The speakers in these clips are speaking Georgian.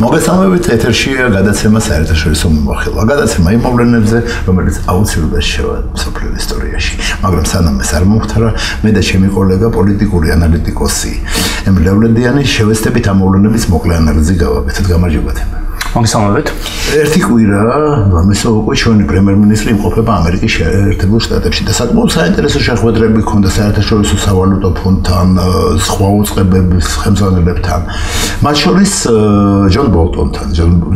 მოგესალმებით, ეთერშია გადაცემა საერთაშორისო მიმოხილვა. გადაცემა იმ მოვლენებზე, რომელიც აუცილებლად შევა მსოფლიო ისტორიაში. მაგრამ სანამ ეს არ მომხდარა, მე და ჩემი კოლეგა პოლიტიკური ანალიტიკოსი ემილ ლევლედიანი შევეცდებით ამ მოვლენების მოკლე ანალიზი გავაკეთოთ. გამარჯობათ. მოგესალმებით. ერთი კვირა, ამისო უკვე ჩვენი პრემიერ-მინისტრი იმყოფება ამერიკის შეერთებულ შტატებში და საკმაოდ საინტერესო შეხვედრები ჰქონდა საერთაშორისო სავალუტო ფონდთან, სხვა უწყებების ხელმძღვანელებთან. მათ შორის ჯონ ბოლტონთან.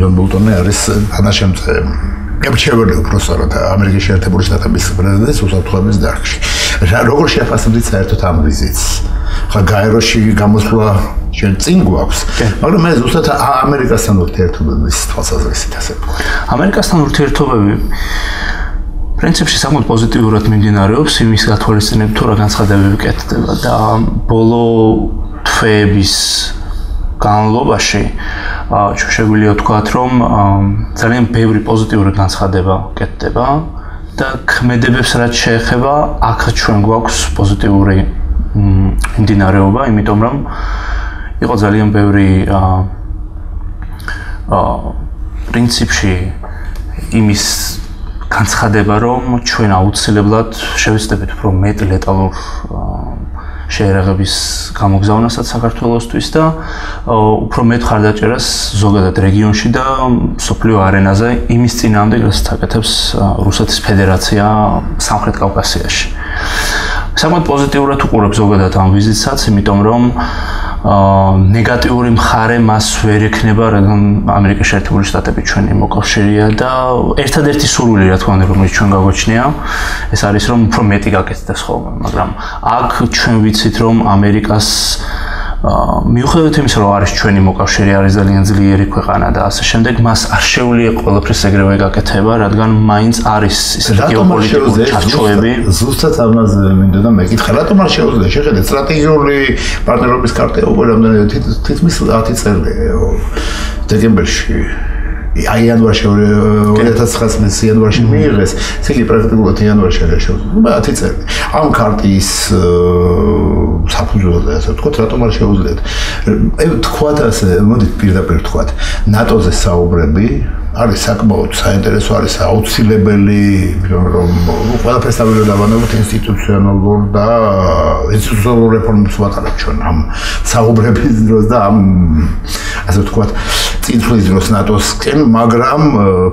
ჯონ ბოლტონი არის თანაშემწე გემჩეველი უпроსორად ამერიკის შეერთებული შტატების პრეზიდენტის უსაფრთხოების დარგში. როგორ შეაფასებთ საერთოდ ამ ვიზიტს? ხა გაეროში გამოსვლა ჩვენ წინ გვაქვს, მაგრამ მე ზუსტად ამერიკასთან ურთიერთობების თვალსაზრისით ასე ვთქვა. ამერიკასთან ურთიერთობები პრინციპში საკმაოდ პოზიტიურად მიმდინარეობს, იმის გათვალისწინებით თუ რა განცხადებები კეთდება და ბოლო თვეების განმავლობაში შეგვიძლია ვთქვათ, რომ ძალიან ბევრი პოზიტიური განცხადება კეთდება და ქმედებებს რაც შეეხება, აქაც ჩვენ გვაქვს პოზიტიური მიმდინარეობა, იმიტომ რომ იყო ძალიან ბევრი პრინციპში იმის განცხადება, რომ ჩვენ აუცილებლად შევეცდებით უფრო მეტ ლეტალურ შეერაღების გამოგზავნასაც საქართველოსთვის და უფრო მეტ ხარდაჭერას ზოგადად რეგიონში და მსოფლიო არენაზე იმის წინააღმდეგ, რასაც აკეთებს რუსეთის ფედერაცია სამხრეთ კავკასიაში. საკმაოდ პოზიტიურად უყურებ ზოგადად ამ ვიზიტსაც, იმიტომ რომ ნეგატიური მხარე მას ვერ ექნება, რადგან ამერიკის შეერთებული შტატები ჩვენი მოკავშირეა და ერთადერთი სურვილი, რა თქმა უნდა, რომელიც ჩვენ გაგვაჩნია, ეს არის რომ უფრო მეტი გაკეთდეს ხოლმე, მაგრამ აქ ჩვენ ვიცით, რომ ამერიკას მიუხედავად იმისა, რომ არის ჩვენი მოკავშირე, არის ძალიან ძლიერი ქვეყანა და ასე შემდეგ, მას არ შეუძლია ყველაფრის ეგრევე გაკეთება, რადგან მაინც არის ისეთი გეოპოლიტიკური ჩარჩოები. ზუსტად ამაზე მინდოდა მეკითხა, რატომ არ შეუძლია? შეხედეთ, სტრატეგიული პარტნიორობის კარტა უკვე რამდენიმე თითქმის 10 წელია დეკემბერში. აი იანვარში 2019 იანვარში მიიღეს, ისე პრაქტიკულად იანვარში არის შეუძლია 10 წელი. ამ კარტის საფუძველზე ასე ვთქვათ, რატომ არ შეუძლიათ? თქვათ ასე, მოდით პირდაპირ ვთქვათ, ნატოზე საუბრები არის საკმაოდ საინტერესო, არის აუცილებელი, რომ ყველაფერს დავანებოთ ინსტიტუციონალურ და ინსტიტუციონალურ რეფორმებს ვატარებთ ჩვენ ამ საუბრების დროს და ამ ასე ვთქვათ წინსვლის დროს ნატოსკენ, მაგრამ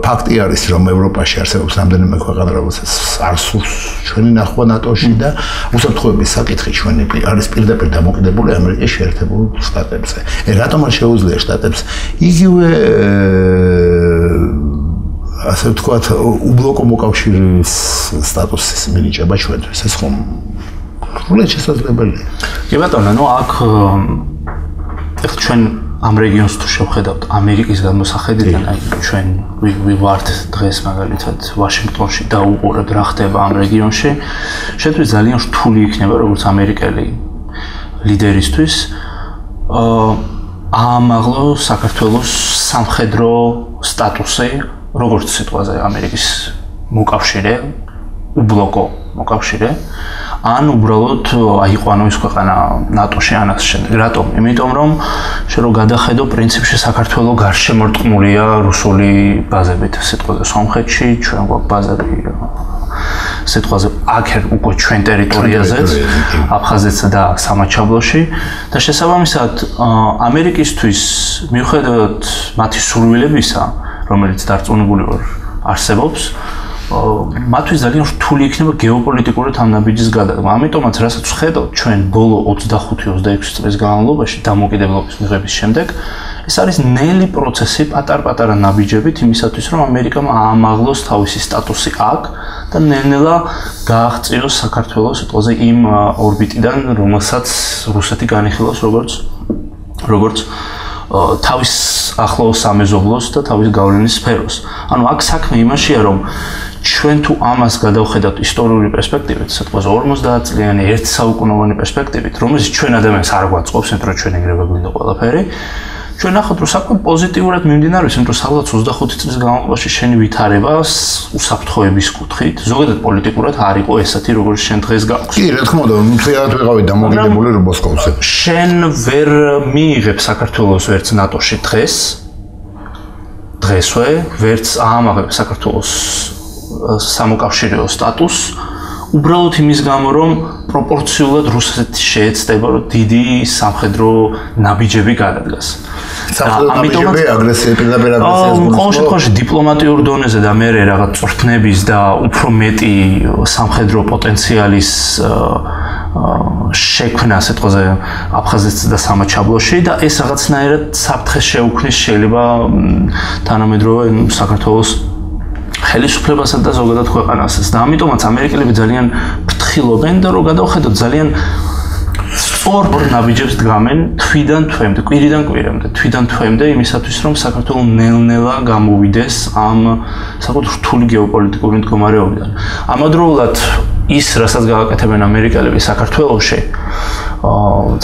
ფაქტი არის, რომ ევროპაში არსებობს რამდენიმე ქვეყანა, რომელსაც არ სურს ჩვენი ნახვა ნატოში და უსაფრთხოების საკითხი ჩვენი არის პირდაპირ დამოკიდებული ამერიკის შეერთებულ შტატებზე. რატომ არ შეუძლია შტატებს იგივე ასე ვთქვათ, უბლოკო მოკავშირის სტატუსის მინიჭება ჩვენთვის, ეს ხომ სრულად შესაძლებელია. კი ბატონო, ნუ აქ ეხლა ჩვენ ამ რეგიონს თუ შევხედავთ ამერიკის გამოსახედიდან, აი ჩვენ ვივართ დღეს მაგალითად ვაშინგტონში და უყურებთ რა ხდება ამ რეგიონში, შეთვის ძალიან რთული იქნება როგორც ამერიკელი ლიდერისთვის აამაღლო საქართველოს სამხედრო სტატუსი, როგორც სიტყვაზე ამერიკის მოკავშირე, უბლოკო მოკავშირე, ან უბრალოდ აიყვანო ის ქვეყანა ნატოში ან ასე შემდეგ. რატომ? იმიტომ რომ შენ რო გადახედო, პრინციპში საქართველო გარშემორტყმულია რუსული ბაზებით, სიტყვაზე სომხეთში, ჩვენ გვაქვს ბაზები სიტყვაზე აქ უკვე ჩვენ ტერიტორიაზეც, აფხაზეთსა და სამაჩაბლოში და შესაბამისად ამერიკისთვის მიუხედავად მათი სურვილებისა, რომელიც დარწმუნებული ვარ არსებობს, მათთვის ძალიან რთული იქნება გეოპოლიტიკური თანაბიჯის გადადგმა. ამიტომაც რასაც ვხედავთ ჩვენ ბოლო 25-26 წლის განმავლობაში დამოუკიდებლობის მიღების შემდეგ, ეს არის ნელი პროცესი, პატარ-პატარა ნაბიჯებით იმისათვის, რომ ამერიკამ აამაღლოს თავისი სტატუსი აქ და ნელ-ნელა გააღწიოს საქართველოს სიტყვაზე იმ ორბიტიდან, რომელსაც რუსეთი განიხილავს როგორც თავის ახლო სამეზობლოს და თავის გავლენის სფეროს. ანუ აქ საქმე იმაშია, რომ ჩვენ თუ ამას გადავხედავთ ისტორიული პერსპექტივით, სიტყვაზე 50 წლიანი, 1 საუკუნოვანი პერსპექტივით, რომელზეც ჩვენ ადამიანს არ გვაწყობს, იმიტომ რომ ჩვენ ეგრევე გვინდა ყველაფერი, ჩვენ ნახავთ, რომ საკმაოდ პოზიტიურად მიმდინარეობს, იმიტომ რომ სადღაც 25 წლის განმავლობაში შენი ვითარება უსაფრთხოების კუთხით, ზოგადად პოლიტიკურად არ იყო ესეთი, როგორც შენ დღეს გაქვს. კი, რა თქმა უნდა, მთლიანად ვიყავი დამოკიდებული რომ მოსკოვზე. შენ ვერ მიიღებ საქართველოს ვერც ნატოში დღეს დღესვე ვერც აამაღლებს საქართველოს სამოკავშირეო სტატუსს, უბრალოდ იმის გამო, რომ პროპორციულად რუსეთი შეეცდება, რომ დიდი სამხედრო ნაბიჯები გადადგას. სამხედრო ნაბიჯები აგრესია პირდაპირ აგრესიას გულისხმობს. ყოველ შემთხვევაში დიპლომატიურ დონეზე და მე რაღაც წვრთნების და უფრო მეტი სამხედრო პოტენციალის შექმნა სიტყვაზე აფხაზეთს და სამაჩაბლოში და ეს რაღაცნაირად საფრთხეს შეუქმნის შეიძლება თანამედროვე საქართველოს ხელისუფლებასა და ზოგადად ქვეყანასაც და ამიტომაც ამერიკელები ძალიან ფრთხილობენ და რომ გადავხედოთ ძალიან სწორ ნაბიჯებს დგამენ თვიდან თვემდე, კვირიდან კვირამდე, თვიდან თვემდე იმისათვის რომ საქართველო ნელ-ნელა გამოვიდეს ამ საკუთარ რთული გეოპოლიტიკური მდგომარეობიდან. ამავდროულად ის, რასაც გააკეთებენ ამერიკელები საქართველოში,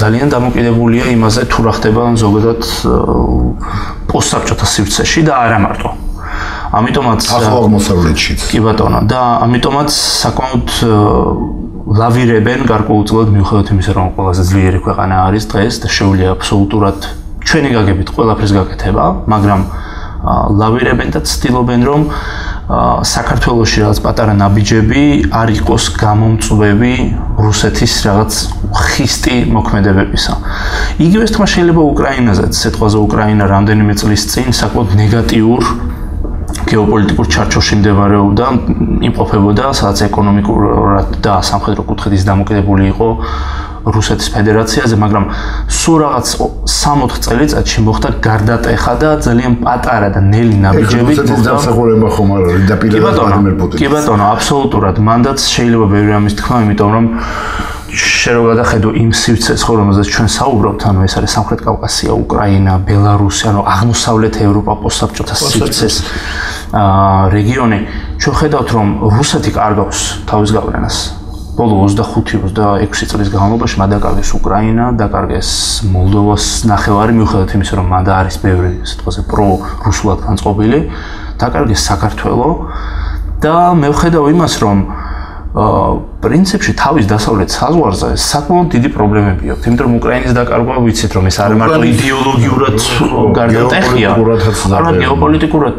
ძალიან დამოკიდებულია იმაზე, თუ რა ხდება ზოგადად პოსტსაბჭოთა სივრცეში და არა მარტო. ამიტომაც ახლო აღმოსავლეთშიც. კი ბატონო, და ამიტომაც საკმაოდ ლავირებენ გარკვეულწილად მიუხედავად იმისა, რომ ყველაზე ძლიერი ქვეყანა არის დღეს და შეუძლია აბსოლუტურად ჩვენი გაგებით ყველაფერს გაკეთება, მაგრამ ლავირებენ და ცდილობენ რომ საქართველოში რაღაც პატარა ნაბიჯები არ იყოს გამომწვევი რუსეთის რაღაც ხისტი მოქმედებებისა. იგივე თქმა შეიძლება უკრაინაზეც, სიტყვაზე უკრაინა რამდენიმე წლის წინ საკმაოდ ნეგატიურ გეოპოლიტიკურ ჩარჩოში მდებარეობდა, იმყოფებოდა, სადაც ეკონომიკურად და სამხედრო კუთხით დამოკიდებული იყო რუსეთის ფედერაციაზე, მაგრამ სულ რაღაც 3-4 წელიწადში მოხდა გარდატეხა და ძალიან პატარა და ნელი ნაბიჯები რუსეთის დამსახურება ხომ არ არის და პირადად ვლადიმერ პუტინს. კი ბატონო, აბსოლუტურად. მანდაც შეიძლება ბევრი ამის თქმა, იმიტომ რომ შენ რო გადახედო იმ სივრცეს, ხო, რომელზეც ჩვენ საუბრობთ, ანუ ეს არის სამხრეთ კავკასია, უკრაინა, ბელარუსი, ანუ აღმოსავლეთ ევროპა, პოსტსაბჭოთა სივრცეს რეგიონი, ჩვენ ხედავთ, რომ რუსეთი კარგავს თავის გავლენას. ბოლო 25-26 წლის განმავლობაში მადაკარგეს უკრაინა, დაკარგეს მოლდოვას ნახევარი, მიუხედავად იმისა, რომ მანდა არის ბევრი სიტყვაზე პრო-რუსულად განწყობილი, დაკარგეს საქართველო და მე ვხედავ იმას, რომ პრინციპში თავის დასავლეთ საზღვარზე საკმაოდ დიდი პრობლემები აქვს, იმიტომ რომ უკრაინის დაკარგვა ვიცით რომ ეს არ მარტო იდეოლოგიურად გარდატეხია, არამედ გეოპოლიტიკურად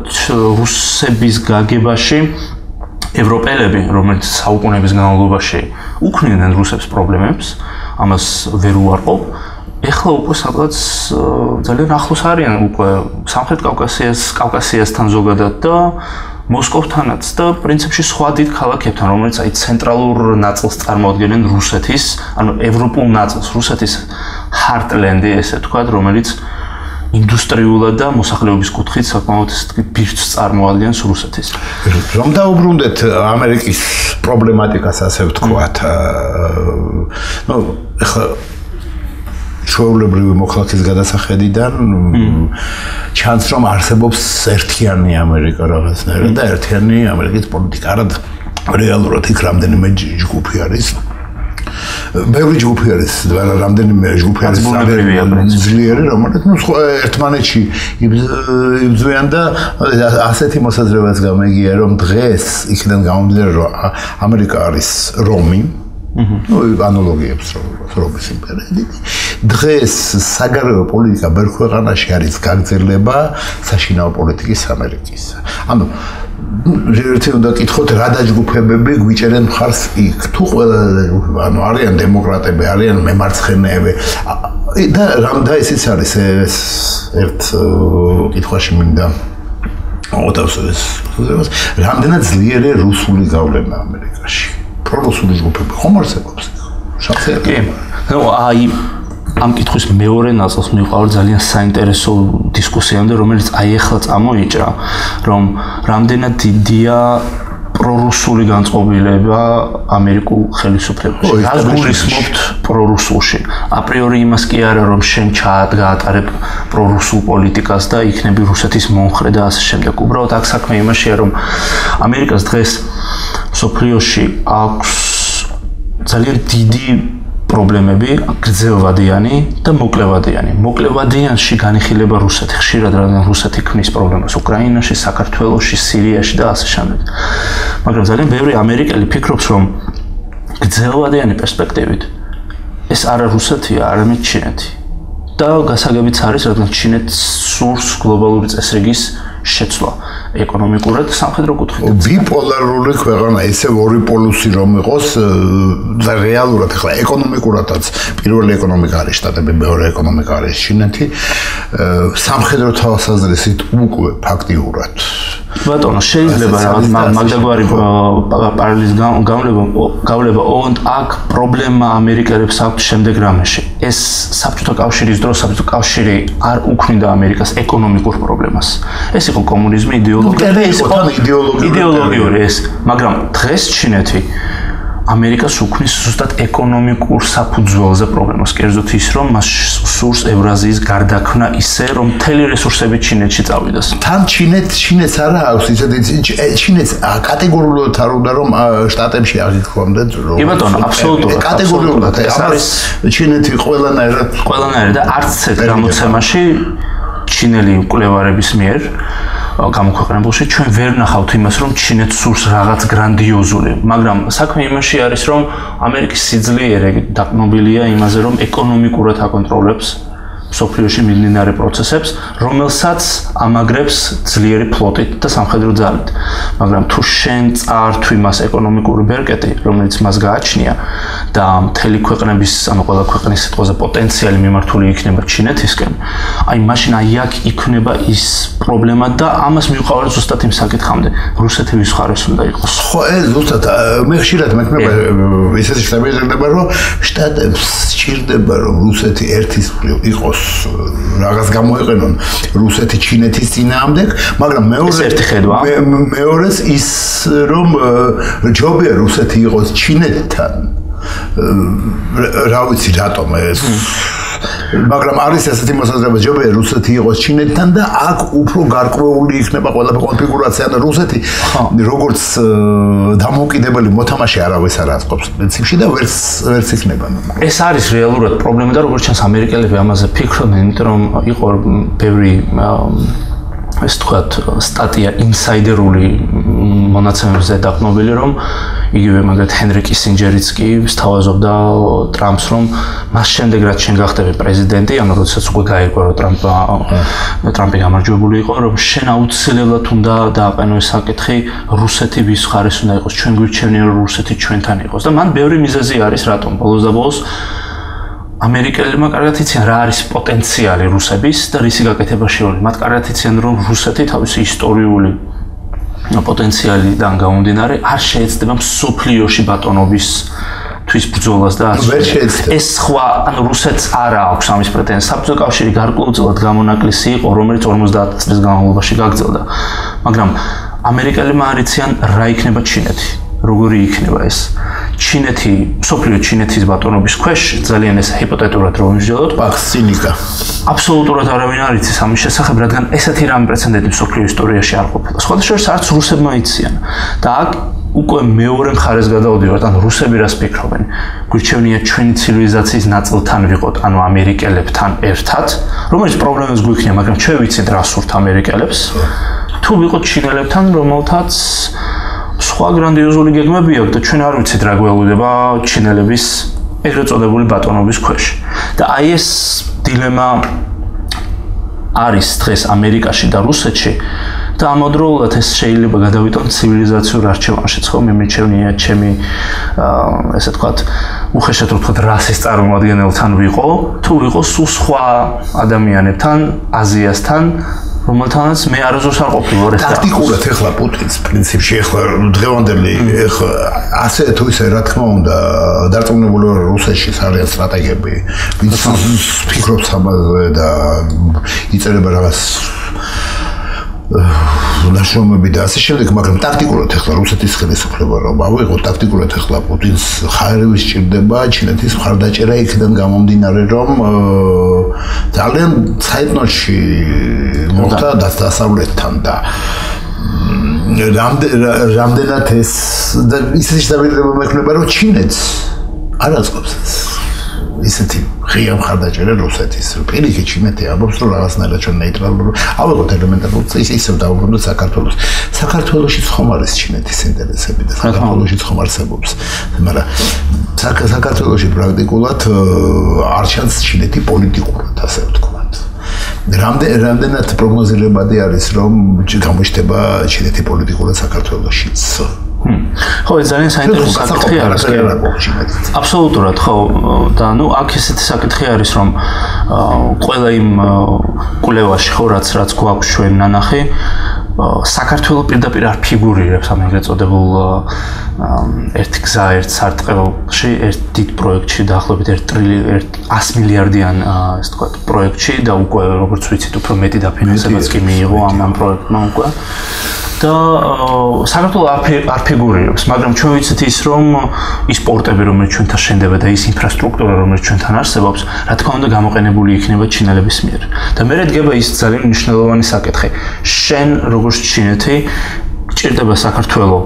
რუსების გაგებაში ევროპელები, რომელიც საუკუნეების განმავლობაში უქმნიდნენ რუსებს პრობლემებს, ამას ვერ უარყოფ. ეხლა უკვე სადღაც ძალიან ახლოს არიან უკვე სამხრეთ კავკასიასთან ზოგადად და მოსკოვთანაც და პრინციპში სხვა დიდ ქალაქებთან, რომელიც აი ცენტრალურ ნაწილს წარმოადგენენ რუსეთის, ანუ ევროპულ ნაწილს, რუსეთის ჰარტლენდი, ესე ვთქვათ, რომელიც ინდუსტრიულად და მოსახლეობის კუთხით საკმაოდ ბირთვს წარმოადგენს რუსეთის. რომ დაუბრუნდეთ ამერიკის პრობლემატიკას, ასე ვთქვათ, ну, ეხლა ჩვეულებრივი მოხალხის გადასახედიდან ჩანს რომ არსებობს ერთიანი ამერიკა რაღაცნაირად და ერთიანი ამერიკის პოლიტიკა. არა რეალურად იქ რამდენიმე ჯგუფი არის. ბევრი ჯგუფი არის, რამდენიმე ჯგუფი არის ძლიერი, რომელიც ნუ ერთმანეთში იბრძვიან და ასეთი მოსაზრებაც გამეგია, რომ დღეს იქიდან გამომდინარე, რომ ამერიკა არის რომი, ანალოგიებს რომის იმპერია. დღეს საგარეო პოლიტიკა ბევრ ქვეყანაში არის გაგრძელება საშინაო პოლიტიკის ამერიკის. ანუ ერთი უნდა კითხოთ რა დაჯგუფებები გვიჭერენ მხარს იქ. თუ ყველა დაჯგუფება, ანუ არიან დემოკრატები, არიან მემარცხენეები და ისიც არის ეს ერთ კითხვაში მინდა მოთავსოს. რამდენად ძლიერი რუსული გავლენა ამერიკაში. პრორუსული ჯგუფები ხომ არსებობს? კი. ნუ აი ამ კითხვის მეორე ნაწილს მივყავ ძალიან საინტერესო დისკუსიამდე, რომელიც აი ახლა წამოიჭრა, რომ რამდენად დიდია პრორუსული განწყობილება ამერიკულ ხელისუფლებაში. რას გულისხმობთ პრორუსულში? აპრიორი იმას კი არა, რომ შენ გაატარებ პრორუსულ პოლიტიკას და იქნები რუსეთის მომხრე და ასე შემდეგ. უბრალოდ აქ საქმე იმაშია, რომ ამერიკას დღეს მსოფლიოში აქვს ძალიან დიდი პრობლემები, გრძელვადიანი და მოკლევადიანი. მოკლევადიანში განიხილება რუსეთი, ხშირად რადგან რუსეთი ქმნის პრობლემას უკრაინაში, საქართველოში, სირიაში და ასე შემდეგ. მაგრამ ძალიან ბევრი ამერიკელი ფიქრობს, რომ გრძელვადიანი პერსპექტივით ეს არა რუსეთია, არამედ ჩინეთი. და გასაგებიც არის, რადგან ჩინეთს სურს გლობალური წესრიგის შეცვლა ეკონომიკურად სამხედრო კუთხით. ბიპოლარული ქვეყანა, ესე ორი პოლუსი რომ იყოს და რეალურად ახლა ეკონომიკურადაც პირველი ეკონომიკა არის შტატები, მეორე ეკონომიკა არის ჩინეთი. სამხედრო თვალსაზრისით უკვე ფაქტიურად ბატონო, შეიძლება მაგდაგვარი პარალელის გავლება ოღონდ აქ პრობლემა ამერიკელებს აქვს შემდეგ რამეში. ეს საბჭოთა კავშირის დროს საბჭოთა კავშირი არ უქმნიდა ამერიკას ეკონომიკურ პრობლემას. ეს იყო კომუნიზმი, იდეოლოგია და ეს იყო იდეოლოგიური ეს, მაგრამ დღეს ჩინეთი ამერიკას უქმნის ზუსტად ეკონომიკურ საფუძველზე პრობლემას. კერძოდ ის, რომ მას სურს ევრაზიის გარდაქმნა ისე, რომ მთელი რესურსები ჩინეთში წავიდეს. თან ჩინეთს არა აქვს ისეთი ჩინეთს კატეგორიულად არ უნდა რომ შტატებში აღიქვამდეს რომ კი ბატონო, აბსოლუტურად. კატეგორიულად ეს არის ჩინეთი ყველანაირად და არც ერთ გამოცემაში ჩინელი მკვლევარების მიერ გამოქვეყნებულში ჩვენ ვერ ნახავთ იმას, რომ ჩინეთს სურს რაღაც გრანდიოზული, მაგრამ საქმე იმაში არის, რომ ამერიკის სიძლიერე დაკნობილია იმაზე, რომ ეკონომიკურად აკონტროლებს სოფლიოში მიმდინარე პროცესებს, რომელსაც ამაგრებს ძლიერი ფლოტით და სამხედრო ძალით. მაგრამ თუ შენ წართვი მას ეკონომიკური ბერკეტი, რომელიც მას გააჩნია და მთელი ქვეყნების, ანუ ყველა ქვეყნის სიტყვაზე პოტენციალი მიმართული იქნება ჩინეთისკენ, აი მაშინ აქ იქნება ის პრობლემა და ამას მივყავართ ზუსტად იმ საკითხამდე. რუსეთი ვის მხარეს უნდა იყოს? ხო, ეს ზუსტად მე ხშირად მექნება ისეთი შტაბილიზება, რომ შტატებს სჭირდება, რომ რუსეთი ერთის მხრივ იყოს რაღაც გამოიყენონ რუსეთი ჩინეთის წინააღმდეგ, მაგრამ მეორეს ის რომ ჯობია რუსეთი იყოს ჩინეთთან. რა ვიცი რატომ ეს მაგრამ არის ესეთი მოსაზრება, ჯობია რუსეთი იყოს ჩინეთთან და აქ უფრო გარკვეული იქნება ყველაფერი კონფიგურაცია და რუსეთი როგორც დამოუკიდებელი მოთამაშე არავის არ აწყობს პრინციპში და ვერც იქნება. ეს არის რეალურად პრობლემა და როგორც ჩანს ამერიკელები ამაზე ფიქრობენ, იმიტომ რომ იყო ბევრი ეს თქვათ სტატია ინსაიდერული მონაცემებზე დაკნობილი, რომ იგივე მაგათ ჰენრი კისინჯერიც კი სთავაზობდა ტრამპს, რომ მას შემდეგ რაც შენ გახდები პრეზიდენტი, ანუ როდესაც უკვე გაირკვა, რომ ტრამპი გამარჯვებული იყო, რომ შენ აუცილებლად უნდა დააყენო ეს საკითხი, რუსეთი ვის მხარეს უნდა იყოს, ჩვენ გვირჩევნია, რომ რუსეთი ჩვენთან იყოს და მან ბევრი მიზეზი არის, რატომ ბოლოს და ბოლოს ამერიკელებმა კარგად იციან რა არის პოტენციალი რუსების და რისი გაკეთება შეუძლია. მათ კარგად იციან, რომ რუსეთი თავისი ისტორიული პოტენციალიდან გამომდინარე არ შეეცდება მსოფლიოში ბატონობის თვის ბრძოლას და ეს სხვა, ანუ რუსეთს არა აქვს ამის პრეტენზია. საბჭოთა კავშირი გარკვეულწილად გამონაკლისი იყო, რომელიც 50 წლის განმავლობაში გაგრძელდა. მაგრამ ამერიკელებმა არ იციან რა იქნება ჩინეთი. როგორი იქნება ეს ჩინეთი, მსოფლიო ჩინეთის ბატონობის ქვეშ, ძალიან ეს ჰიპოთეტურად რომ ვიმსჯელოთ, პაქსინიკა. აბსოლუტურად არავინ არ იცის ამის შესახებ, რადგან ესეთი რამე პრეცედენტი მსოფლიო ისტორიაში არ ყოფილა. სხვადასხვა არც რუსებმა იციან. და აქ უკვე მეორე მხარეს გადავდივართ, ანუ რუსები რას ფიქრობენ? გვირჩევნია ჩვენი ცივილიზაციის ნაწილთან ვიყოთ, ანუ ამერიკელებთან ერთად, რომელიც პრობლემებს გვიქნია, მაგრამ ჩვენ ვიცით რა სურთ ამერიკელებს. თუ ვიყოთ ჩინელებთან, რომელთაც სხვა გრანდიოზული გეგმები აქვს და ჩვენ არ ვიცით რა გველოდება ჩინელების ეგრეთ წოდებული ბატონობის ქვეშ. და აი ეს დილემა არის დღეს ამერიკაში და რუსეთში და ამავდროულად ეს შეიძლება გადავიტანოთ ცივილიზაციურ არჩევანშიც, ხო? მე მიჩვენია ჩემი ესე ვთქვათ, უხეშად ვთქვათ, რასის წარმომადგენელთან ვიყო, თუ ვიყო სულ სხვა ადამიანებთან, აზიასთან, რომელთანაც მე არასდროს არ ყოფილიო. ტაქტიკურად ეხლა პუტინს პრინციპში ეხლა დღევანდელი ეხლა ასე თუ ისე რა თქმა უნდა დარწმუნებული ვარ რუსეთში არის სტრატეგიები, ვინც ფიქრობს ამაზე და იწერება რაღაც ნაშრომები და ასე შემდეგ, მაგრამ ტაქტიკურად ეხლა რუსეთის ხელისუფლება რომ ავიღო ტაქტიკურად ეხლა პუტინს ხაერივი სჭირდება ჩინეთის მხარდაჭერა იქიდან გამომდინარე, რომ ძალიან საერთოში მოხდა დასავლეთთან და რამდენად ეს და ისეთი სტაბილიზება მექნება, რომ ჩინეთს არ აწყობს ისეთი ღია მხარდაჭერა რუსეთის. პირიქით ჩინეთი ამბობს, რომ რაღაცნაირად ჩვენ ნეიტრალურ ავიღოთ ელემენტარულ ისევ დავუბრუნდოთ საქართველოს. საქართველოშიც ხომ არის ჩინეთის ინტერესები და საქართველოშიც ხომ არსებობს. მაგრამ საქართველოში პრაქტიკულად არ ჩანს ჩინეთი პოლიტიკურად, ასე ვთქვათ. რამდენად პროგნოზირებადი არის, რომ გამოჩნდება ჩინეთი პოლიტიკურად საქართველოშიც. ხო, ეს ძალიან საინტერესო საკითხი არის. აბსოლუტურად, ხო, და ნუ აქ ესეთი საკითხი არის, რომ ყველა იმ კვლევაში ხო რაც გვაქვს ჩვენ ნანახი, საქართველოს პირდაპირ არ ფიგურირებს ამ ეგრეთ წოდებულ ერთი გზა ერთ სარტყელში, ერთ დიდ პროექტში, დაახლოებით 100 მილიარდიან ასე ვთქვათ, პროექტში და უკვე როგორც ვიცით, უფრო მეტი დაფინანსებაც კი მიიღო ამ პროექტმა უკვე. და საქართველოს არ ფიგურირებს, მაგრამ ჩვენ ვიცით ის, რომ ის პორტები, რომელიც ჩვენთან შენდება და ის ინფრასტრუქტურა, რომელიც ჩვენთან არსებობს, რა თქმა უნდა, გამოყენებული იქნება ჩინელების მიერ. და მე რადგება ის ძალიან მნიშვნელოვანი საკითხი. შენ როგორც ჩინეთი გჭირდება საქართველოს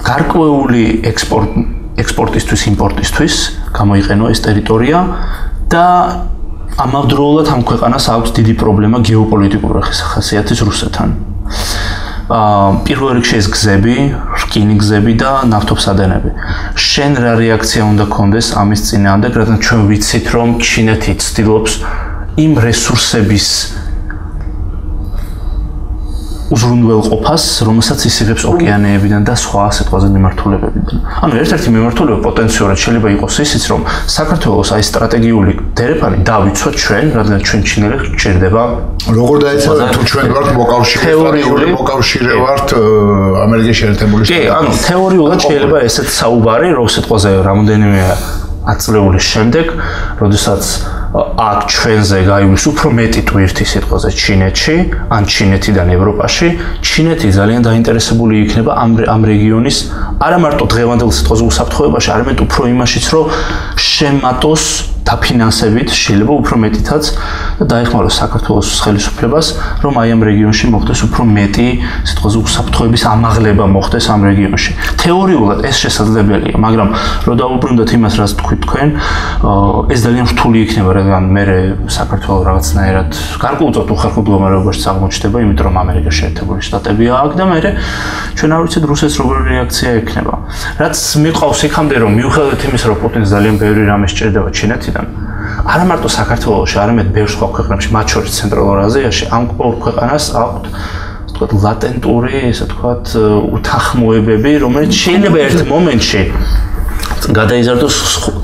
გარკვეული ექსპორტისთვის, იმპორტისთვის გამოიყენო ეს ტერიტორია და ამავდროულად ამ ქვეყანას აქვს დიდი პრობლემა გეოპოლიტიკური ხასიათის რუსეთთან. პირველ რიგში ეს გზები, რკინი გზები და ნავთობსადენები. შენ რა რეაქცია უნდა გქონდეს ამის წინააღმდეგ, რადგან ჩვენ ვიცით, რომ ჩინეთი ცდილობს იმ რესურსების უზრუნველყოფას, რომელსაც ის იღებს ოკეანეებიდან და სხვა სიტყვაზე მიმართულებებიდან. ანუ ერთ-ერთი მიმართულება პოტენციურად შეიძლება იყოს ისიც, რომ საქართველოს აი სტრატეგიული დერეფანი დავიცვათ ჩვენ, რადგან ჩვენ ჩინელებს გჭირდება როგორ დაიცავთ თუ ჩვენ ვართ მოკავშირე ვართ ამერიკის შეერთებული შტატები. კი, ანუ თეორიულად შეიძლება ესეც საუბარი, რომ სიტყვაზე რამოდენიმე აწლეულის შემდეგ, როდესაც აქ ჩვენზე გაივლის უფრო მეტი ტვირთი სიტყვაზე ჩინეთში, ან ჩინეთიდან ევროპაში, ჩინეთი ძალიან დაინტერესებული იქნება ამ რეგიონის არა მარტო დღევანდელ სიტყვაზე უსაფრთხოებაში, არამედ უფრო იმაშიც, რომ შემატოს დაფინანსებით, შეიძლება უფრო მეტითაც და დაეხმაროს საქართველოს ხელისუფლებას, რომ აი ამ რეგიონში მოხდეს უფრო მეტი სიტყვაზე უსაფრთხოების ამაღლება მოხდეს ამ რეგიონში. თეორიულად ეს შესაძლებელია, მაგრამ რო დავუბრუნდეთ იმას, რაც თქვით თქვენ, ეს ძალიან რთული იქნება, რადგან მე საქართველოს რაღაცნაირად გარკვეულწოდ უხერხო მდგომარეობაში აღმოჩნდება, იმიტომ რომ ამერიკის შეერთებული შტატებია აქ და მე ჩვენ არ ვიცით რუსეთს როგორი რეაქცია ექნება. რაც მიყავს იქამდე, რომ მიუხედავად იმისა, რომ პუტინს ძალიან ბევრი რამე სჭირდება ჩინეთიდან, არა მარტო საქართველოში, არამედ ბევრ სხვა ქვეყნებში, მათ შორის ცენტრალურ აზიაში, ამ ორ ქვეყანას აქვთ, ვთქვათ, ლატენტური, ესე ვთქვათ, უთანხმოებები, რომელიც შეიძლება ერთ მომენტში გადაიზარდოს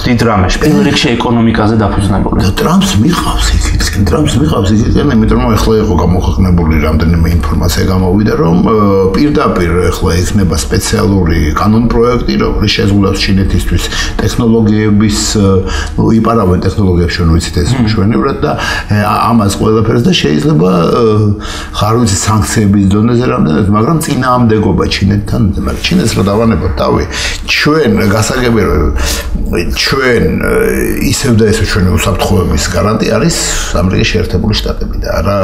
დიდ რამეში, პირველ რიგში ეკონომიკაზე დაფუძნებული. და ტრამპს მიყავს იქიდან, იმიტომ რომ ახლა იყო გამოქვეყნებული რამდენიმე ინფორმაცია გამოვიდა, რომ პირდაპირ ახლა იქნება სპეციალური კანონპროექტი, რომელიც შეძლებს ჩინეთისთვის ტექნოლოგიების, იპარავენ ტექნოლოგიებს ჩვენ ვიცით ეს მშვენივრად და ამას ყველაფერს და შეიძლება ხარ ვიცი სანქციების დონეზე რამდენად, მაგრამ წინააღმდეგობა ჩინეთთან, მაგრამ ჩინეთს რა დავანებოთ თავი, ჩვენ გასაგებია ჩვენ ისევ და ისევ ჩვენი უსაფრთხოების გარანტი არის ამერიკის შეერთებული შტატები და არა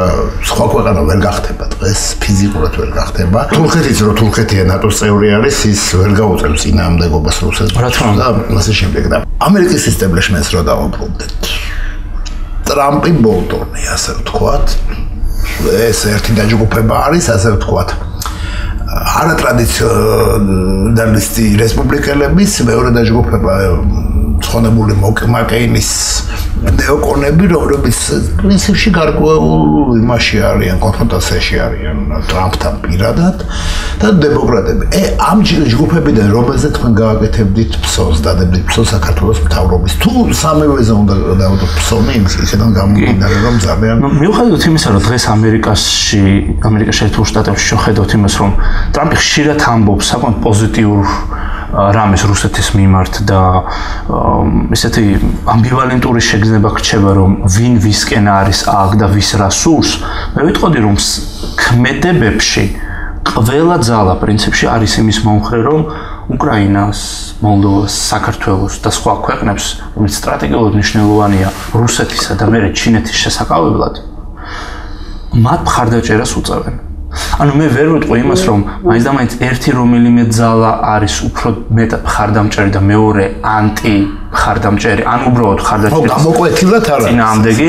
სხვა ქვეყანა ვერ გახდება დღეს ფიზიკურად ვერ გახდება. თურქეთიც რო თურქეთია ნატოს წევრი არის, ის ვერ გაუწევს წინააღმდეგობას რუსეთს და ასე შემდეგ და ამერიკის establishment-ს რო დავუბრუნდეთ. ტრამპი ბოლტონი, ასე ვთქვათ, ეს ერთი დაჯგუფება არის, ასე ვთქვათ. არატრადიციონალისტი რესპუბლიკელების მეორე დაჯგუფება ცხონებული მაკეინის ნეოკონები, რომლებიც პრინციპში გარკვეულ იმაში არიან, კონფრონტაციაში არიან ტრამპთან პირადად და დემოკრატები. ამ ჯგუფებიდან რომელზე თქვენ გააკეთებდით ფსოს, დადებდით ფსოს საქართველოს მთავრობის. თუ სამივეზე უნდა დავდოთ ფსონი, ისედან გამომდინარე, რომ ძალიან მიუხედავად იმისა, რომ დღეს ამერიკის შეერთებულ შტატებში შეხედავთ იმას, რომ ტრამპი ხშირად ამბობს საკმაოდ პოზიტიურ რამეს რუსეთის მიმართ და ესეთი ამბივალენტური შეგრძნება გრჩება, რომ ვინ ვისკენ არის აქ და ვის რა სურს, მე ვიტყოდი, რომ ქმედებებში ყველა ძალა პრინციპში არის იმის მომხრე, რომ უკრაინას, მოლდოვას, საქართველოს და სხვა ქვეყნებს, რომელიც სტრატეგიულად მნიშვნელოვანია რუსეთისა და მერე ჩინეთის შესაკავებლად, მათ მხარდაჭერას უწევენ. ანუ მე ვერ ვიტყვი იმას, რომ მაინც და მაინც ერთი რომელიმე ძალა არის უფრო მეტად მხარდამჭერი და მეორე ანტი მხარდამჭერი, ან უბრალოდ მხარდაჭერი. გამოკვეთილად არა. წინააღმდეგი.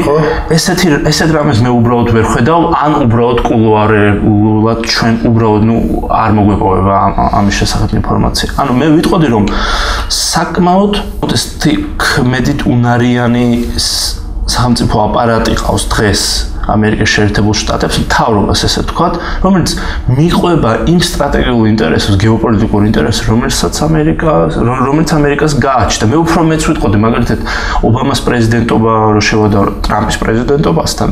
ესეთ რამეს მე უბრალოდ ვერ ხედავ, ან უბრალოდ კულუარულად ჩვენ უბრალოდ არ მოგვეპოვება ამის შესახებ ინფორმაცია. ანუ მე ვიტყოდი, რომ საკმაოდ ქმედით უნარიანი სახელმწიფო აპარატი ყავს დღეს ამერიკის შეერთებულ შტატებს მთავრობას ესე ვთქვათ, რომელიც მიყვება იმ სტრატეგიულ ინტერესებს, გეოპოლიტიკურ ინტერესებს, რომელიც ამერიკას გააჩნდა. მე უფრო მეც ვიტყოდი, მაგალითად, ობამას პრეზიდენტობა რო შევადარ ტრამპის პრეზიდენტობასთან,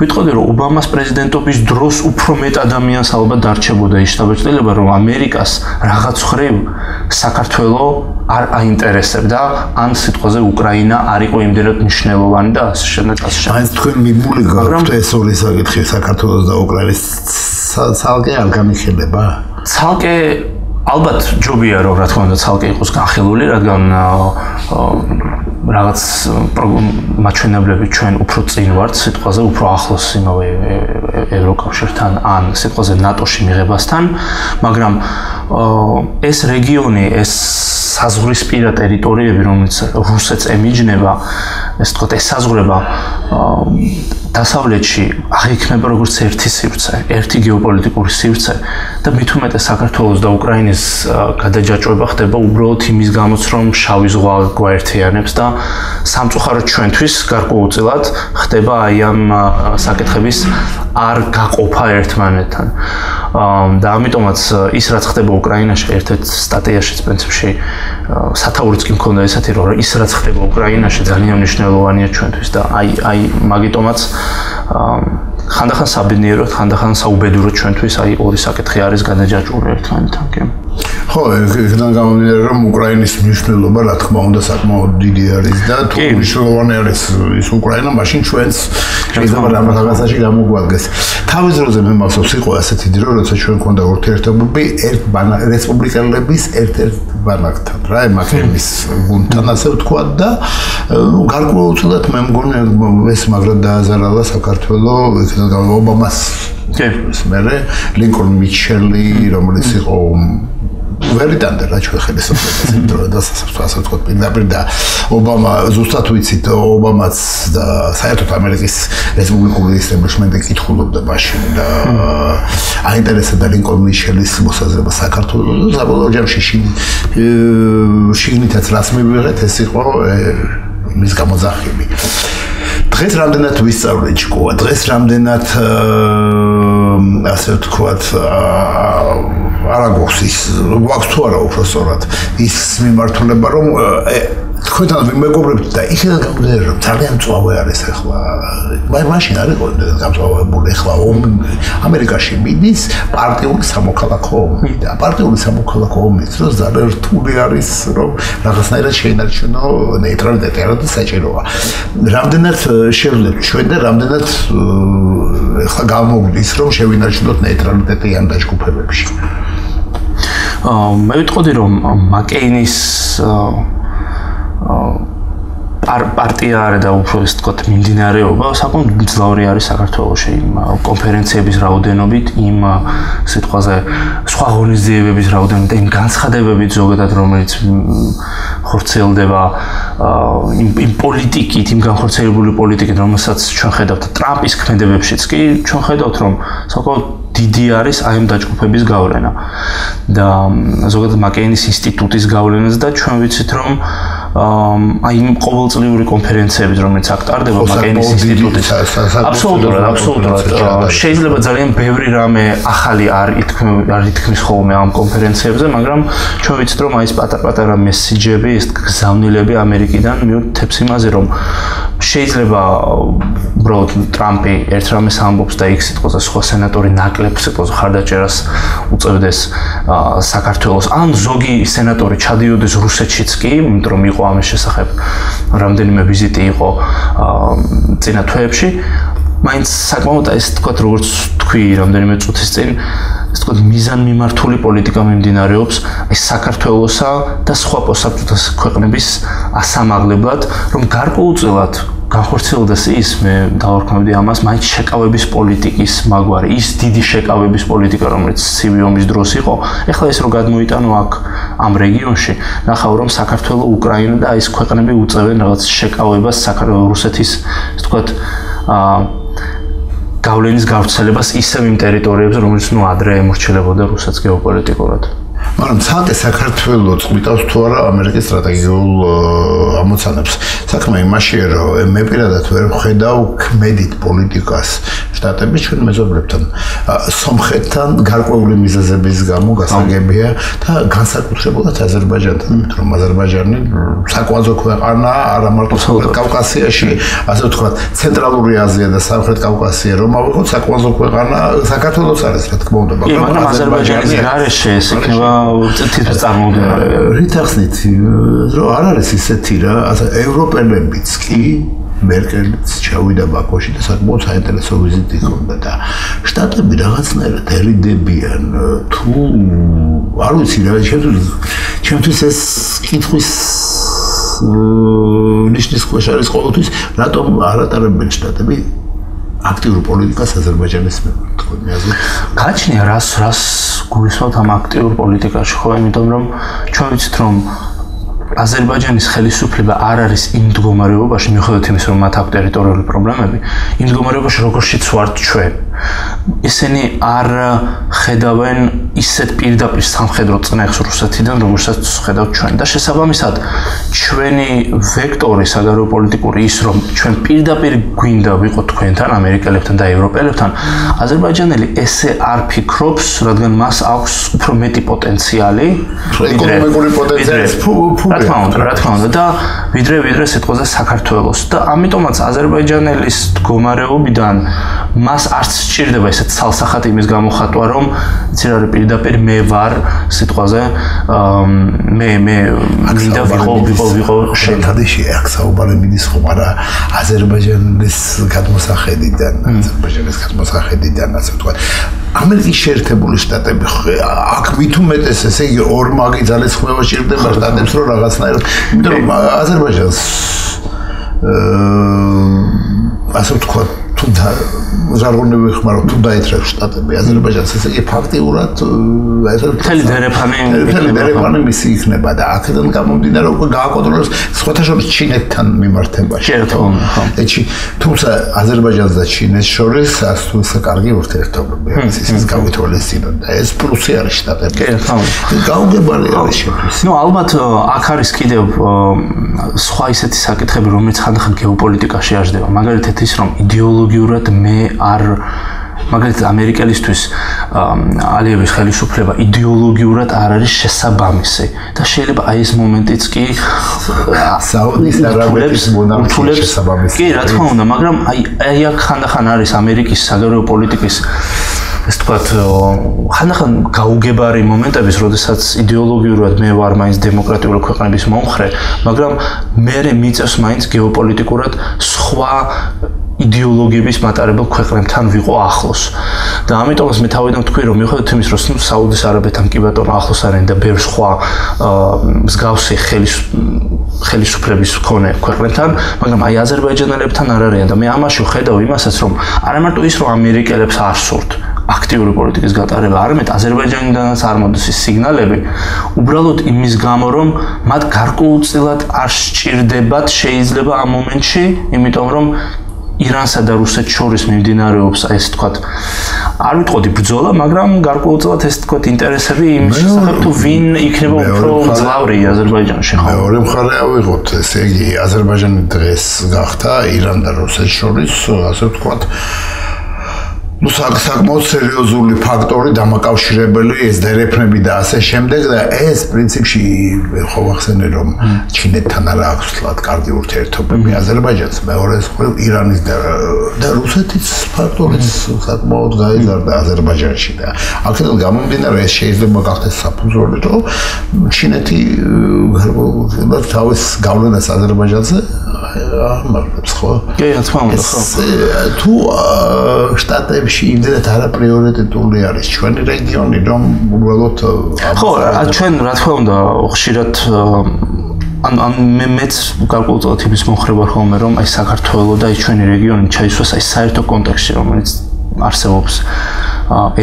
ვიტყოდი, რომ ობამას პრეზიდენტობის დროს უფრო მეტ ადამიანს ალბათ დარჩებოდა ის შთაბეჭდილება, რომ ამერიკას რაღაც ხრივ საქართველო არ აინტერესებდა, ან სიტყვაზე უკრაინა არ იყო იმდენად მნიშვნელოვანი და ასე შემდეგ. მაინც თქვენ მიმული გაქვთ ეს ორი საკითხი საქართველოს და უკრაინის ცალკე არ გამიხილება? ცალკე ალბათ ჯობია რომ რა თქმა უნდა ცალკე იყოს განხილული, რადგან რაღაც მაჩვენებლები ჩვენ უფრო წინ ვართ სიტყვაზე, უფრო ახლოს იმავე ევროკავშირთან ან სიტყვაზე ნატოში მიღებასთან, მაგრამ ეს რეგიონი, ეს საზღვრისპირა ტერიტორიები, რომელიც რუსეთს ემიჯნება, ეს თქო ესაზღვრება დასავლეთში აღიქმება როგორც ერთი სივრცე, ერთი გეოპოლიტიკური სივრცე და მით უმეტეს საქართველოს და უკრაინის გადაჯაჭვება ხდება უბრალოდ იმის გამოც, რომ შავი ზღვა გვაერთიანებს და სამწუხაროდ ჩვენთვის გარკვეულწილად ხდება აი ამ საკითხების არ გაყოფა ერთმანეთთან. და ამიტომაც ის რაც ხდება უკრაინაში, ერთ-ერთ სტატიაშიც პრინციპში სათაურიც კი მქონდა ესეთი, რომ ის რაც ხდება უკრაინაში ძალიან მნიშვნელოვანია ჩვენთვის და აი მაგიტომაც ხანდახან საბედნიეროდ, ხანდახან საუბედუროდ ჩვენთვის აი ორი საკითხი არის გადაჯაჭვული ერთმანეთთან. ხო, ეგრედან გამომდინარე, რომ უკრაინის მნიშვნელობა, რა თქმა უნდა, საკმაოდ დიდი არის და თუ მნიშვნელოვანი არის ის უკრაინა, მაშინ ჩვენც შეიძლება რაღაცაში გამოგვადგეს. თავის დროზე მე მახსოვს იყო ასეთი დრო, როცა ჩვენ გვქონდა ურთიერთობები რესპუბლიკელების ერთ-ერთ ბანაკთან, რა, მაკენის გუნდთან ასე ვთქვათ და გარკვეულწილად მე მგონი ეს მაგრად დააზარალა საქართველოს ეგრედან ობამას მერე ლინკოლნ მიჩელი, რომელიც იყო ვერიტანდე რა ჩვენ ხელისუფლებას იმ დროს და ასე ვთქვათ პირდაპირ და ობამა ზუსტად ვიცით ობამაც და საერთოდ ამერიკის რესპუბლიკური ესტაბლიშმენტი კითხულობდა მაშინ და აინტერესებდა ლინკოლნ მიჩელის მოსაზრება საქართველოს და საბოლოო ჯამში შიგნითაც რას მივიღეთ ეს იყო მის გამოძახილი. დღეს რამდენად ვისწავლე ჭკუა, დღეს რამდენად ასე ვთქვათ არა გვაქვს ის გვაქვს თუ არა უბრალოდ ის მიმართულება რომ თქვენთან ვიმეგობრებთ და იქიდან გამომდინარე რომ ძალიან მწვავე არის ახლა მაშინ არ იყო გამწვავებული ახლა ამერიკაში მიდის პარტიული სამოქალაქო ომი და პარტიული სამოქალაქო ომის დროს ძალიან რთული არის რომ რაღაცნაირად შეინარჩუნო ნეიტრალიტეტი არადა საჭიროა რამდენად შევძლებთ ჩვენ და რამდენად ახლა გამოგდის რომ შევინარჩუნოთ ნეიტრალიტეტი ამ დაჯგუფებებში მე ვიტყოდი რომ მაკეინის პარტია არა და უფრო ის თქვათ მიმდინარეობა საკმაოდ მძლავრი არის საქართველოში იმ კონფერენციების რაოდენობით იმ სიტყვაზე სხვა ღონისძიებების რაოდენობით იმ განცხადებებით ზოგადად რომელიც ხორციელდება იმ პოლიტიკით იმ განხორციელებული პოლიტიკით რომელსაც ჩვენ ხედავთ ტრამპის ქმედებებშიც კი ჩვენ ხედავთ რომ საკმაოდ დიდი არის აი ამ დაჯგუფების გავლენა და ზოგადად მაკეინის ინსტიტუტის გავლენაც და ჩვენ ვიცით რომ აი იმ ყოველწლიური კონფერენციები რომელიც აქ ტარდება მაკეინის ინსტიტუტის აბსოლუტურად შეიძლება ძალიან ბევრი რამე ახალი არ ითქმის ხოლმე ამ კონფერენციებზე მაგრამ ჩვენ ვიცით რომ აი ეს პატარ-პატარა მესიჯები ეს გზავნილები ამერიკიდან მიუთითებს იმაზე რომ შეიძლება უბრალოდ ტრამპი ერთ რამეს ამბობს და იქ სიტყვაზე სხვა სენატორი ნაკლებ სიტყვაზე ხარდაჭერას უწევდეს საქართველოს ან ზოგი სენატორი ჩადიოდეს რუსეთშიც კი იმიტომ რომ იყო ამის შესახებ რამდენიმე ვიზიტი იყო წინა თვეებში მაინც საკმაოდ ეს თქვათ როგორც თქვი რამდენიმე წუთის წინ ეს თქვათ მიზანმიმართული პოლიტიკა მიმდინარეობს ეს საქართველოსა და სხვა პოსტსაბჭოთა ქვეყნების ასამაღლებლად რომ გარკვეულწილად განხორციელდეს ის მე დავარქმევდი ამას მაინც შეკავების პოლიტიკის მაგვარი ის დიდი შეკავების პოლიტიკა რომელიც ცივი ომის დროს იყო ეხლა ეს რო გადმოიტანო აქ ამ რეგიონში ნახავ რომ საქართველოს უკრაინა და ეს ქვეყნები უწევენ რაღაც შეკავებას რუსეთის თქვათ გავლენის გავრცელებას ისევ იმ ტერიტორიებზე რომელიც ნუ ადრე ემორჩილებოდა რუსეთს გეოპოლიტიკურად მაგრამ ცალკე საქართველოს წვითავს თუ არა ამერიკის სტრატეგიულ ამოცანებს. საქმე იმაშია, რომ მე პირადად ვერ ვხედავ ქმედით პოლიტიკას შტატების ჩვენ მეზობლებთან, სომხეთთან გარკვეული მიზეზების გამო გასაგებია და განსაკუთრებულად აზერბაიჯანთან, იმიტომ რომ აზერბაიჯანი საკვანძო ქვეყანაა არა მარტო სამხრეთ კავკასიაში, ასე ვთქვათ, ცენტრალური აზია და სამხრეთ კავკასია რომ ავიღოთ საკვანძო ქვეყანა საქართველოს არის, რა თქმა უნდა, მაგრამ აზერბაიჯანის გარეშე ეს იქნება თითქმის წარმოუდგენელი. რით ახსნით, რომ არ არის ისეთი რა, ევროპელებიც კი მერკელიც ჩავიდა ბაქოში და საკმაოდ საინტერესო ვიზიტი ჰქონდა და შტატები რაღაცნაირად ერიდებიან თუ არ ვიცი რა ჩემთვის ეს კითხვის ნიშნის ქვეშ არის ყოველთვის რატომ არ ატარებენ შტატები აქტიურ პოლიტიკას აზერბაიჯანის მიმართ. გაჩნია რას გულისხმობთ ამ აქტიურ პოლიტიკაში, ხო, იმიტომ რომ ჩვენ ვიცით რომ აზერბაიჯანის ხელისუფლება არ არის იმ მდგომარეობაში, მიუხედავად იმისა, რომ მათ აქვს ტერიტორიული პრობლემები, იმ მდგომარეობაში როგორშიც ვართ ჩვენ. ისინი არ ხედავენ ისეთ პირდაპირ სამხედრო წნეხს რუსეთიდან, როგორცაც ხედავთ ჩვენ. და შესაბამისად, ჩვენი ვექტორი საგარეო პოლიტიკური ის, რომ ჩვენ პირდაპირ გვინდა ვიყოთ თქვენთან, ამერიკელებთან და ევროპელებთან, აზერბაიჯანელი ესე არ ფიქრობს, რადგან მას აქვს უფრო მეტი პოტენციალი, ეკონომიკური პოტენციალი, რა თქმა უნდა და ვიდრე სიტყვაზე საქართველოს და ამიტომაც აზერბაიჯანელის მდგომარეობიდან მას არც სჭირდება ესეთ ცალსახად იმის გამოხატვა რომ იცი რა პირდაპირ მე ვარ სიტყვაზე მე მინდა ვიყო შეთადიში აქ საუბარი მიდის ხომ არა აზერბაიჯანის გადმოსახედიდან ასე ვთქვათ ამერიკის შეერთებული შტატები აქ მით უმეტეს ესე იგი ორ მაგი ძალის ხმევა სჭირდება შტატებს რომ რაღაცნაირად იმიტომ რომ აზერბაიჯანს ასე ვთქვათ თუ ჟარგონი ვიხმარო თუ დაეტრევს შტატები აზერბაიჯანს ესე იგი ფაქტიურად მთელი დერეფანი მისი იქნება და აქედან გამომდინარე უკვე გააკონტროლოს სხვათა შორის ჩინეთთან მიმართებაში ეჩი თუმცა აზერბაიჯანს და ჩინეთს შორის ასთუისა კარგი ურთიერთობები არის ის გავითვალისწინოთ და ეს პლუსი არის შტატები გაუგებარი არის შეფის ნუ ალბათ აქ არის კიდევ სხვა ისეთი საკითხები რომელიც ხანდახან გეოპოლიტიკაში აღждდება მაგალითად ის რომ იდეოლოგიურად მე არ მაგალითად ამერიკელისთვის ალიევის ხელისუფლება იდეოლოგიურად არ არის შესაბამისი და შეიძლება აი ეს მომენტიც კი საუდის არაბეთის მონარქიის შესაბამისი კი რა თქმა უნდა მაგრამ აი აქ ხანდახან არის ამერიკის საგარეო პოლიტიკის ეს თქვათ ხანდახან გაუგებარი მომენტების, როდესაც იდეოლოგიურად მე ვარ მაინც დემოკრატიული ქვეყნების მომხრე, მაგრამ მე მიწევს მაინც გეოპოლიტიკურად სხვა იდეოლოგიების მატარებელ ქვეყნებთან ვიყო ახლოს. და ამიტომაც მე თავიდან ვთქვი, რომ მიუხედავად იმის, რომ საუდის არაბეთთან კი ბატონო ახლოს არიან და ბევრ სხვა მსგავსი ხელისუფლების მქონე ქვეყნებთან, მაგრამ აი აზერბაიჯანელებთან არ არიან და მე ამაში ვხედავ იმასაც, რომ არა მარტო ის, რომ ამერიკელებს არ სურთ აქტიური პოლიტიკის გატარება, არამედ აზერბაიჯანიდანაც არ მოდის ის სიგნალები, უბრალოდ იმის გამო, რომ მათ გარკვეულწილად არ სჭირდებათ შეიძლება ამ მომენტში, იმიტომ რომ ირანსა და რუსეთს შორის მიმდინარეობს ეს თქვათ არ ვიტყოდი ბრძოლა, მაგრამ გარკვეულწილად ეს თქვათ ინტერესები იმის შესახებ თუ ვინ იქნება უფრო მძლავრი აზერბაიჯანში ხო? მეორე მხარე ავიღოთ, ესე იგი აზერბაიჯანი დღეს გახდა ირან და რუსეთს შორის, ასე ვთქვათ ну საკმაოდ სერიოზული ფაქტორი დამაკავშირებელი ეს დერეფნები და ასე შემდეგ და ეს პრინციპში ხო ვახსენე რომ ჩინეთთან არ აქვს თლად კარგი ურთიერთობები აზერბაიჯანს მეორეს მხრივ ირანის და რუსეთის ფაქტორიც საკმაოდ გაიზარდა აზერბაიჯანში და აქედან გამომდინარე ეს შეიძლება გახდეს საფუძველი რომ ჩინეთი თავის გავლენას აზერბაიჯანზე ამართებს ხო? კი, რა თქმა უნდა, ხო. თუ შტატებში იმდენად არაპრიორიტეტული არის ჩვენი რეგიონი, რომ უბრალოდ ხო, ჩვენ რა თქმა უნდა ხშირად ან მეც გარკვეულწილად იმის მომხრე ვარ ხოლმე, რომ აი საქართველოს და აი ჩვენი რეგიონი ჩაისვას აი საერთო კონტექსტში, რომელიც არსებობს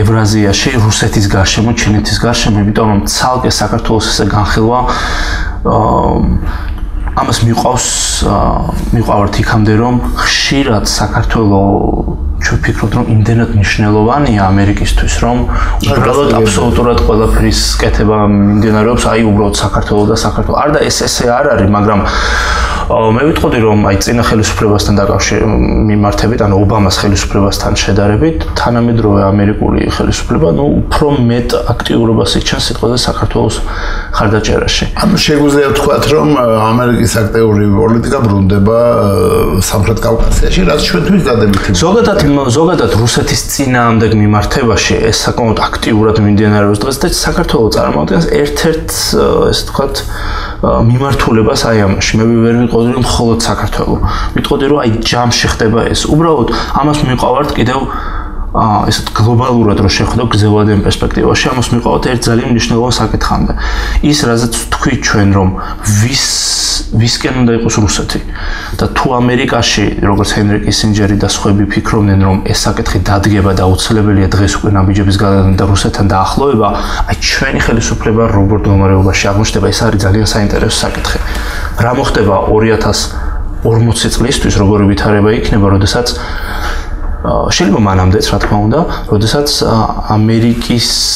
ევრაზიაში, რუსეთის გარშემო, ჩინეთის გარშემო, იმიტომ რომ ცალკე საქართველოს ესე განხილვა ამას მიყვართ იქამდე რომ ხშირად საქართველოს ჩვენ ვფიქრობთ, რომ იმდენად მნიშვნელოვანია ამერიკისთვის, რომ უბრალოდ აბსოლუტურად ყველაფრის კეთება მიმდინარეობს, აი უბრალოდ საქართველოს და საქართველოს. არ და ესე არ არის, მაგრამ მე ვიტყოდი, რომ აი წინა ხელისუფლებასთან მიმართებით, ანუ ობამას ხელისუფლებასთან შედარებით, თანამედროვე ამერიკული ხელისუფლება, უფრო მეტ აქტიურობას იჩენს სიტყვაზე საქართველოს ხარდაჭერაში. ანუ შეგვიძლია ვთქვათ, რომ ამერიკის აქტიური პოლიტიკა ბრუნდება სამხრეთ კავკასიაში, რაც ჩვენთვის დადებითი. ზოგადად რუსეთის წინააღმდეგ მიმართებაში ეს საკმაოდ აქტიურად მიმდინარეობს დღეს და საქართველოს წარმოადგენს ერთ-ერთ ესე ვთქვათ მიმართულებას აი ამაში. მე ვერ ვიტყოდი, რომ მხოლოდ საქართველოს. ვიტყოდი, რომ აი ჯამში ხდება ეს. უბრალოდ ამას მივყავართ კიდევ ესეთ გლობალურად რო შეხვდო გრძელვადიან პერსპექტივაში, ამას მივყავართ ერთ ძალიან მნიშვნელოვან საკითხამდე. ის, რაზეც თქვით ჩვენ, რომ ვისკენ უნდა იყოს რუსეთი და თუ ამერიკაში, როგორც ჰენრი კისინჯერი და სხვები ფიქრობდნენ, რომ ეს საკითხი დადგება და აუცილებელია დღეს უკვე ნაბიჯების გადადგმა და რუსეთთან დაახლოება, აი ჩვენი ხელისუფლება როგორ მდგომარეობაში აღმოჩნდება, ეს არის ძალიან საინტერესო საკითხი. რა მოხდება 2040 წლისთვის, როგორი ვითარება იქნება, როდესაც შეიძლება მანამდეც, რა თქმა უნდა, როდესაც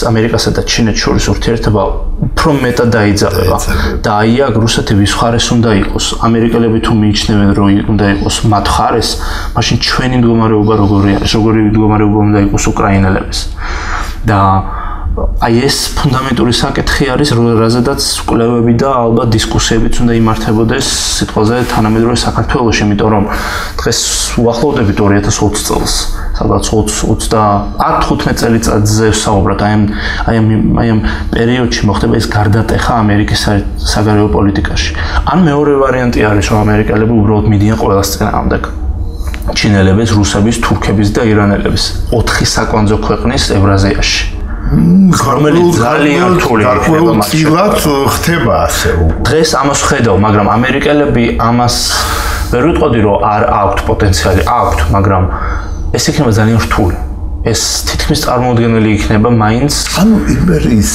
ამერიკასა და ჩინეთს შორის ურთიერთობა უფრო მეტად დაიძაბება და აი აქ რუსეთი ვის მხარეს უნდა იყოს, ამერიკელები თუ მიიჩნევენ, რომ უნდა იყოს მათ მხარეს, მაშინ ჩვენი მდგომარეობა როგორი არის, როგორი მდგომარეობა უნდა იყოს უკრაინელების. და აი ეს ფუნდამენტური საკითხი არის, რაზედაც კვლევები და ალბათ დისკუსიებიც უნდა იმართებოდეს სიტყვაზე თანამედროვე საქართველოში, იმიტომ რომ დღეს უახლოვდებით 2020 წელს, სადაც 15 წელიწადზე ვსაუბრობთ, აი ამ პერიოდში მოხდება ეს გარდატეხა ამერიკის საგარეო პოლიტიკაში. ან მეორე ვარიანტი არის, რომ ამერიკელები უბრალოდ მიდიან ყველას წინააღმდეგ. ჩინელების, რუსების, თურქების და ირანელების 4 საკვანძო ქვეყნის ევრაზიაში. რომელიც ძალიან რთული ხდება ასე უკვე. დღეს ამას ვხედავ, მაგრამ ამერიკელები ამას ვერ ვიტყოდი, რომ არ აქვთ პოტენციალი, აქვთ, მაგრამ ეს იქნება ძალიან რთული. ეს თითქმის წარმოუდგენელი იქნება მაინც. ანუ იმპერიის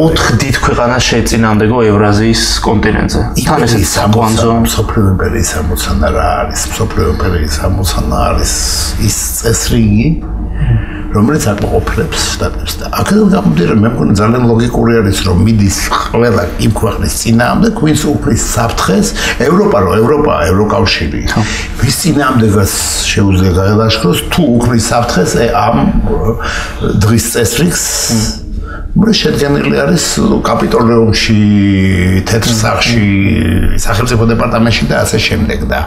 4 დიდ ქვეყანას შეეწინააღმდეგო ევრაზიის კონტინენტზე. თან ესეც საკვანძო მსოფლიო იმპერიის ამოცანა რა არის? მსოფლიო იმპერიის ამოცანა არის ის წესრიგი, რომელიც აკმაყოფილებს შტატებს და აქედან გამომდინარე მე მგონი ძალიან ლოგიკური არის რომ მიდის ყველა იმ ქვეყნის წინააღმდეგ ვინც უფლის საფრთხეს ევროკავშირი ვის წინააღმდეგაც შეუძლია გაელაშქროს თუ უფლის საფრთხეს ამ დღის წესრიგს შედგენილი არის კაპიტოლიუმში, თეთრ სახლში, სახელმწიფო დეპარტამენტში და ასე შემდეგ და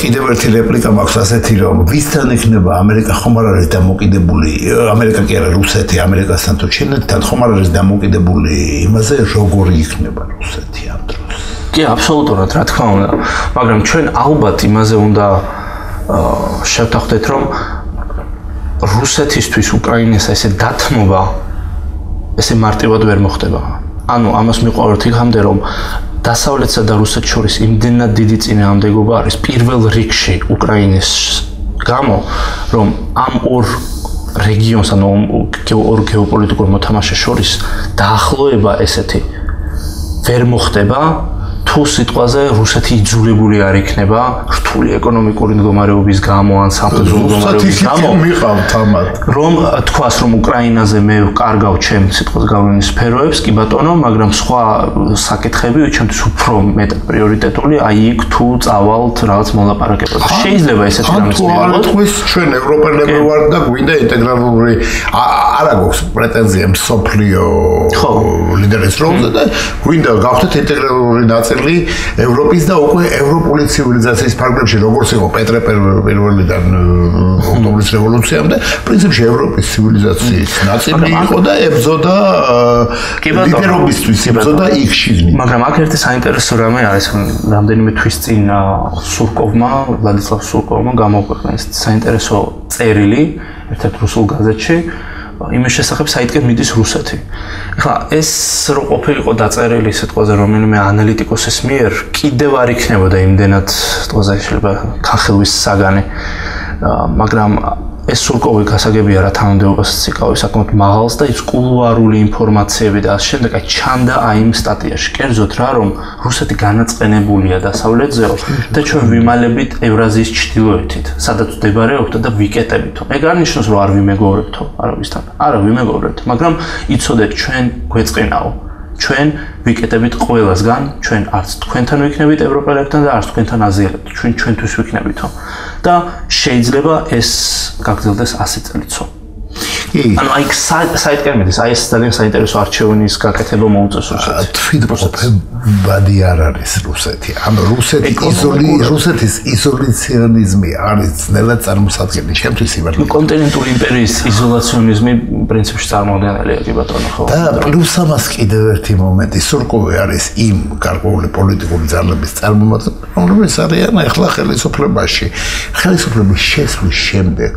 კიდევ ერთი რეპლიკა მაქვს ასეთი რომ ვისთან იქნება ამერიკა ხომ არ არის დამოკიდებული ამერიკა კი არა რუსეთი ამერიკასთან თუ ჩინეთთან ხომ არ არის დამოკიდებული იმაზე როგორი იქნება რუსეთი ამ დროს კი აბსოლუტურად რა თქმა უნდა მაგრამ ჩვენ ალბათ იმაზე უნდა შევთანხმდეთ რომ რუსეთისთვის უკრაინის ესე დათმობა ესე მარტივად ვერ მოხდება ანუ ამას მიყავართ იქამდე რომ დასავლეთსა და რუსეთს შორის იმდენად დიდი წინააღმდეგობა არის პირველ რიგში უკრაინის გამო რომ ამ ორ რეგიონს ანუ ორ გეოპოლიტიკურ მოთამაშეს შორის დაახლოება ესეთი ვერ მოხდება თუ სიტყვაზე რუსეთი იძულებული არ იქნება რთული ეკონომიკური მდგომარეობის გამო ან სამხედრო მდგომარეობის გამო მიყავთ ამათ რომ თქვას რომ უკრაინაზე მე ვკარგავ ჩემ სიტყვაზე გავლენის სფეროებს კი ბატონო მაგრამ სხვა საკითხები ჩემთვის უფრო მეტად პრიორიტეტული აი იქ თუ წავალთ რაღაც მოლაპარაკებაზე შეიძლება ესეთი რამე წავიდეთ თქვის ჩვენ ევროპელები ვართ და გვინდა ინტეგრალური არა გვაქვს პრეტენზია მსოფლიო ლიდერის როლზე და გვინდა გავხდეთ ინტეგრალური ნაწილი ევროპის და უკვე ევროპული ცივილიზაციის ფარგლებში როგორც იყო პეტრე პირველიდან ოქტომბრის რევოლუციამდე პრინციპში ევროპის ცივილიზაციის ნაწილი იყო და ებზოდა ლიდერობისთვის ებზოდა იქ შიგნით მაგრამ აქ ერთი საინტერესო რამე არის რამდენიმე თვის წინ სურკოვმა ვლადისლავ სურკოვმა გამოაქვეყნა საინტერესო წერილი ერთ-ერთ რუსულ გაზეთში იმის შესახებ საითკენ მიდის რუსეთი. ეხლა ეს რო ყოფილიყო დაწერილი სიტყვაზე რომელიმე ანალიტიკოსის მიერ კიდევ არ იქნებოდა იმდენად სიტყვაზე შეიძლება ხალხის საგანი. მაგრამ ეს სულკოვი გასაგებია რა თანამდებობას იკავებს საკმაოდ მაღალს და ის კულუარული ინფორმაციები და ამ შემდეგ აი ჩანდა აი იმ სტატიაში კერძოდ რა რომ რუსეთი განაწყენებულია დასავლეთზეო და ჩვენ ვიმალებით ევრაზიის ჩრდილოეთით სადაც მდებარეობთ და ვიკეტებითო ეგ არ ნიშნავს რომ არ ვიმეგობრებთო არავისთან არა ვიმეგობრებთ მაგრამ იცოდეთ ჩვენ გვეწყინაო ჩვენ ვიკეტებით ყველასგან ჩვენ არც თქვენთან ვიქნებით ევროპელებთან და არც თქვენთან აზიელებთან ჩვენ ჩვენთვის ვიქნებითო და შეიძლება ეს გაგრძელდეს 100 წელიწო ანუ აი საიტკენ მიდის აი ეს ძალიან საინტერესო არჩევნის გაკეთება მოუწევს რუსეთს თვითმყოფებადი არ არის რუსეთი ანუ რუსეთის იზოლაციონიზმი არის ძნელად წარმოსადგენელი ჩემთვის იმართლა კონტინენტური იმპერიის იზოლაციონიზმი პრინციპში წარმოადგენელია კი ბატონო ხო და პლუს ამას კიდევ ერთი მომენტი სურკოვი არის იმ გარკვეული პოლიტიკური ძალების წარმომადგენელი რომლებიც არიან ახლა ხელისუფლებაში ხელისუფლების შესვლის შემდეგ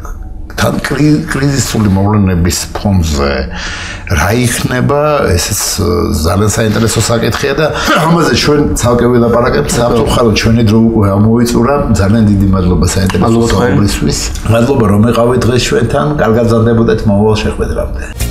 თან კრიზისული მოვლენების ფონზე რა იქნება ესეც ძალიან საინტერესო საკითხია და ამაზე ჩვენ ცალკე ვილაპარაკებთ საფრთხე ჩვენი დრო უკვე ამოვიწურა ძალიან დიდი მადლობა საინტერესო საუბრისთვის მადლობა რომ იყავით დღეს ჩვენთან კარგად გრძელდებოდეთ მომავალ შეხვედრამდე